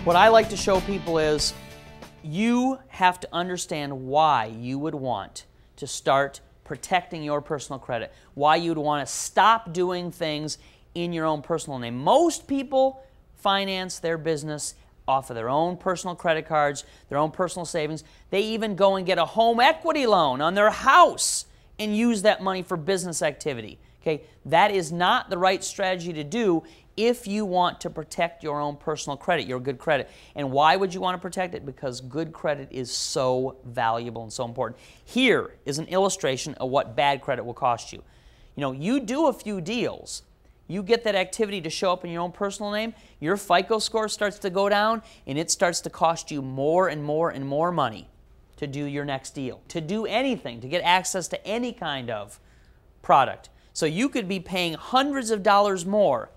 What I like to show people is you have to understand why you would want to start protecting your personal credit, why you would want to stop doing things in your own personal name. Most people finance their business off of their own personal credit cards, their own personal savings. They even go and get a home equity loan on their house and use that money for business activity. Okay, that is not the right strategy to do if you want to protect your own personal credit, your good credit. And why would you want to protect it? Because good credit is so valuable and so important. Here is an illustration of what bad credit will cost you. You know, you do a few deals, you get that activity to show up in your own personal name, your FICO score starts to go down, and it starts to cost you more and more and more money to do your next deal, to do anything, to get access to any kind of product. So you could be paying hundreds of dollars more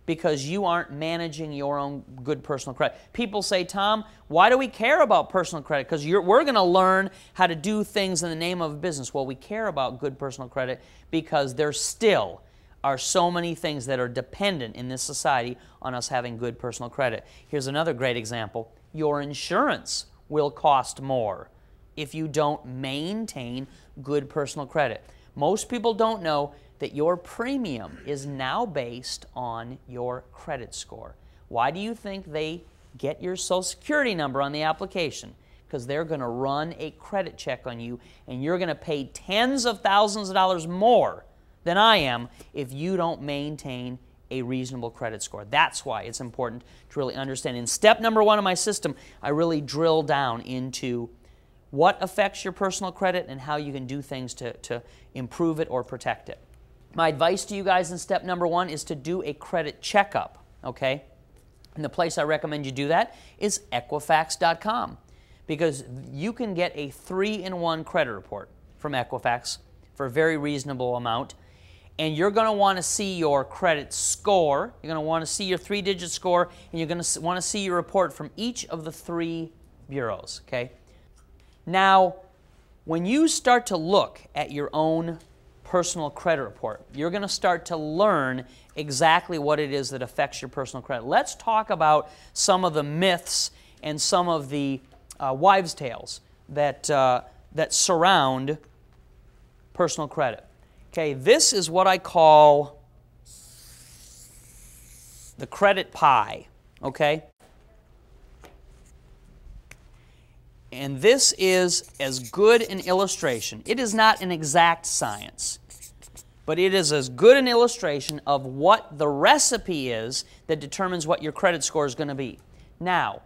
because you aren't managing your own good personal credit. People say, Tom, why do we care about personal credit? Because we're going to learn how to do things in the name of business. Well, we care about good personal credit because there still are so many things that are dependent in this society on us having good personal credit. Here's another great example. Your insurance will cost more if you don't maintain good personal credit. Most people don't know that your premium is now based on your credit score. Why do you think they get your Social Security number on the application? Because they're going to run a credit check on you, and you're going to pay tens of thousands of dollars more than I am if you don't maintain a reasonable credit score. That's why it's important to really understand. In step number 1 of my system, I really drill down into what affects your personal credit and how you can do things to improve it or protect it. My advice to you guys in step number 1 is to do a credit checkup, okay? And the place I recommend you do that is Equifax.com, because you can get a 3-in-1 credit report from Equifax for a very reasonable amount. And you're going to want to see your credit score, you're going to want to see your 3-digit score, and you're going to want to see your report from each of the 3 bureaus, okay? Now, when you start to look at your own personal credit report, you're going to start to learn exactly what it is that affects your personal credit. Let's talk about some of the myths and some of the wives' tales that surround personal credit. Okay, this is what I call the credit pie, okay? And this is as good an illustration. It is not an exact science, but it is as good an illustration of what the recipe is that determines what your credit score is going to be. Now,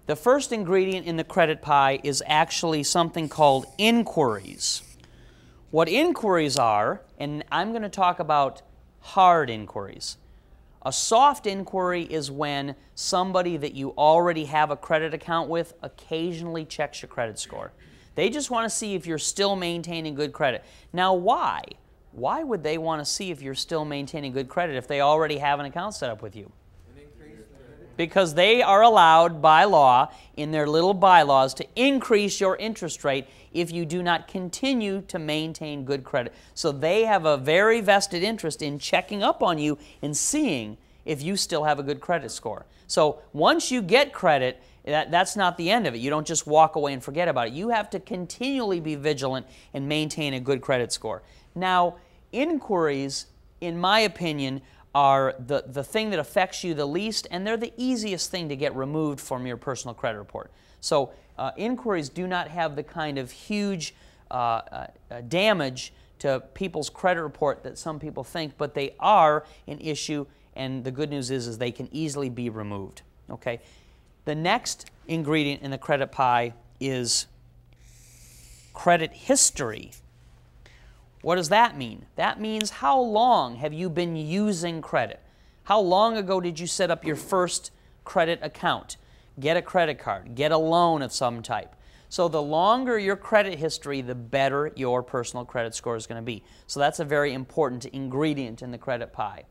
the first ingredient in the credit pie is actually something called inquiries. What inquiries are, and I'm going to talk about hard inquiries. A soft inquiry is when somebody that you already have a credit account with occasionally checks your credit score. They just want to see if you're still maintaining good credit. Now, why? Why would they want to see if you're still maintaining good credit if they already have an account set up with you? Because they are allowed by law in their little bylaws to increase your interest rate if you do not continue to maintain good credit. So they have a very vested interest in checking up on you and seeing if you still have a good credit score. So once you get credit, that's not the end of it. You don't just walk away and forget about it. You have to continually be vigilant and maintain a good credit score. Now, inquiries, in my opinion, are the thing that affects you the least, and they're the easiest thing to get removed from your personal credit report. So inquiries do not have the kind of huge damage to people's credit report that some people think, but they are an issue, and the good news is they can easily be removed. Okay? The next ingredient in the credit pie is credit history. What does that mean? That means how long have you been using credit? How long ago did you set up your first credit account? Get a credit card, get a loan of some type. So the longer your credit history, the better your personal credit score is going to be. So that's a very important ingredient in the credit pie.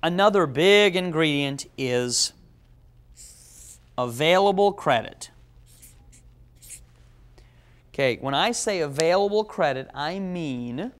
Another big ingredient is available credit. Okay, when I say available credit, I mean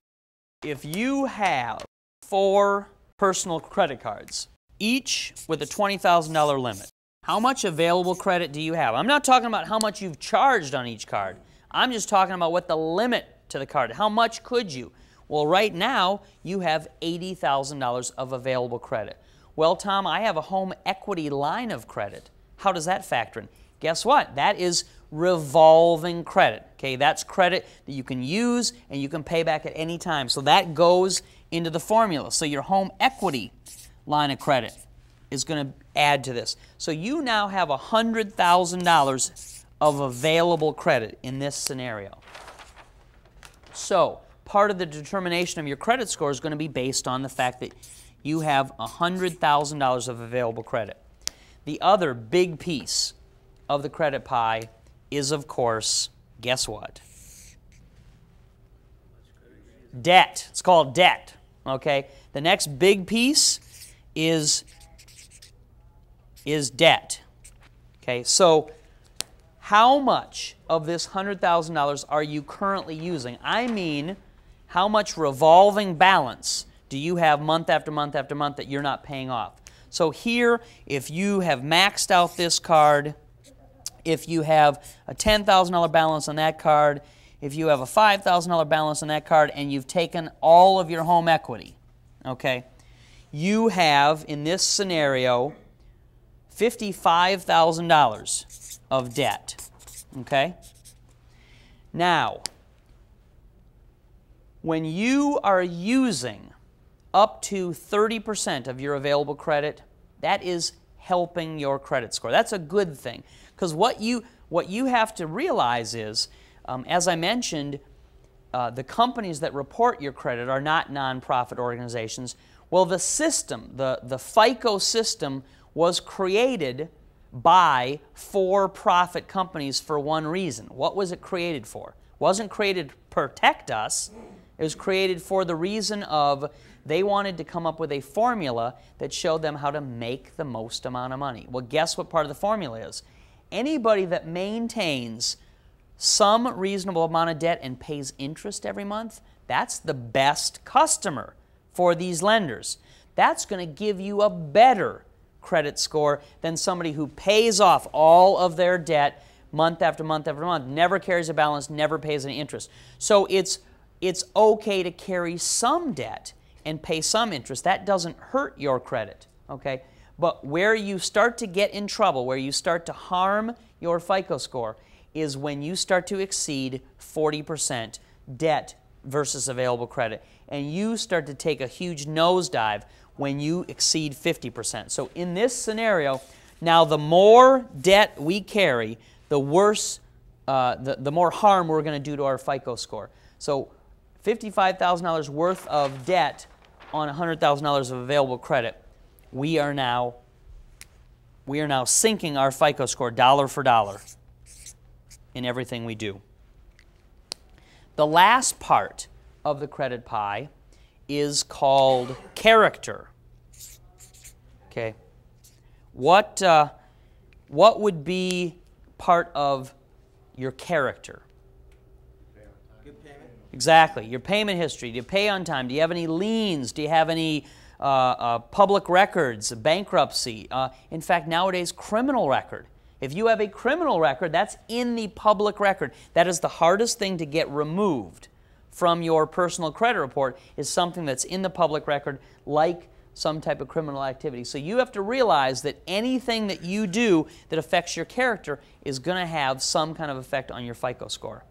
if you have 4 personal credit cards, each with a $20,000 limit, How much available credit do you have? I'm not talking about how much you've charged on each card. I'm just talking about what the limit to the card. How much could you? Well, right now, you have $80,000 of available credit. Well, Tom, I have a home equity line of credit. How does that factor in? Guess what? That is revolving credit. Okay, that's credit that you can use and you can pay back at any time. So that goes into the formula. So your home equity line of credit is going to add to this. So you now have $100,000 of available credit in this scenario. So part of the determination of your credit score is going to be based on the fact that you have $100,000 of available credit. The other big piece of the credit pie is, of course, guess what? Debt. It's called debt. Okay? The next big piece is debt. Okay? So how much of this $100,000 are you currently using? I mean, how much revolving balance do you have month after month after month that you're not paying off? So here, if you have maxed out this card, if you have a $10,000 balance on that card, if you have a $5,000 balance on that card, and you've taken all of your home equity, okay, you have, in this scenario, $55,000 of debt, okay? Now, when you are using up to 30% of your available credit, that is helping your credit score. That's a good thing. Because what you have to realize is, as I mentioned, the companies that report your credit are not nonprofit organizations. Well, the system, the FICO system, was created by for-profit companies for one reason. What was it created for? It wasn't created to protect us. It was created for the reason of they wanted to come up with a formula that showed them how to make the most amount of money. Well, guess what part of the formula is? Anybody that maintains some reasonable amount of debt and pays interest every month, that's the best customer for these lenders. That's going to give you a better credit score than somebody who pays off all of their debt month after month after month, never carries a balance, never pays any interest. So it's okay to carry some debt and pay some interest. That doesn't hurt your credit, okay? But where you start to get in trouble, where you start to harm your FICO score, is when you start to exceed 40% debt versus available credit. And you start to take a huge nosedive when you exceed 50%. So in this scenario, now the more debt we carry, the worse, the more harm we're going to do to our FICO score. So $55,000 worth of debt on $100,000 of available credit, we are now sinking our FICO score dollar for dollar in everything we do. The last part of the credit pie is called character. Okay, what would be part of your character? Good payment. Exactly. Your payment history. Do you pay on time? Do you have any liens? Do you have any public records, bankruptcy? In fact, nowadays, criminal record. If you have a criminal record, that's in the public record. That is the hardest thing to get removed from your personal credit report, is something that's in the public record, like some type of criminal activity. So you have to realize that anything that you do that affects your character is going to have some kind of effect on your FICO score.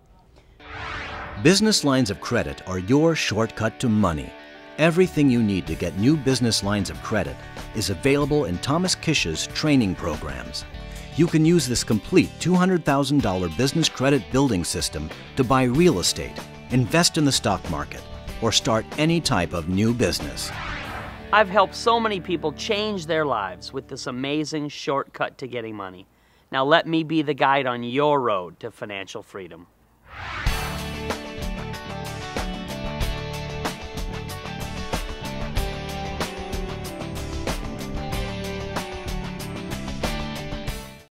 Business lines of credit are your shortcut to money. Everything you need to get new business lines of credit is available in Thomas Kish's training programs. You can use this complete $200,000 business credit building system to buy real estate, invest in the stock market, or start any type of new business. I've helped so many people change their lives with this amazing shortcut to getting money. Now let me be the guide on your road to financial freedom.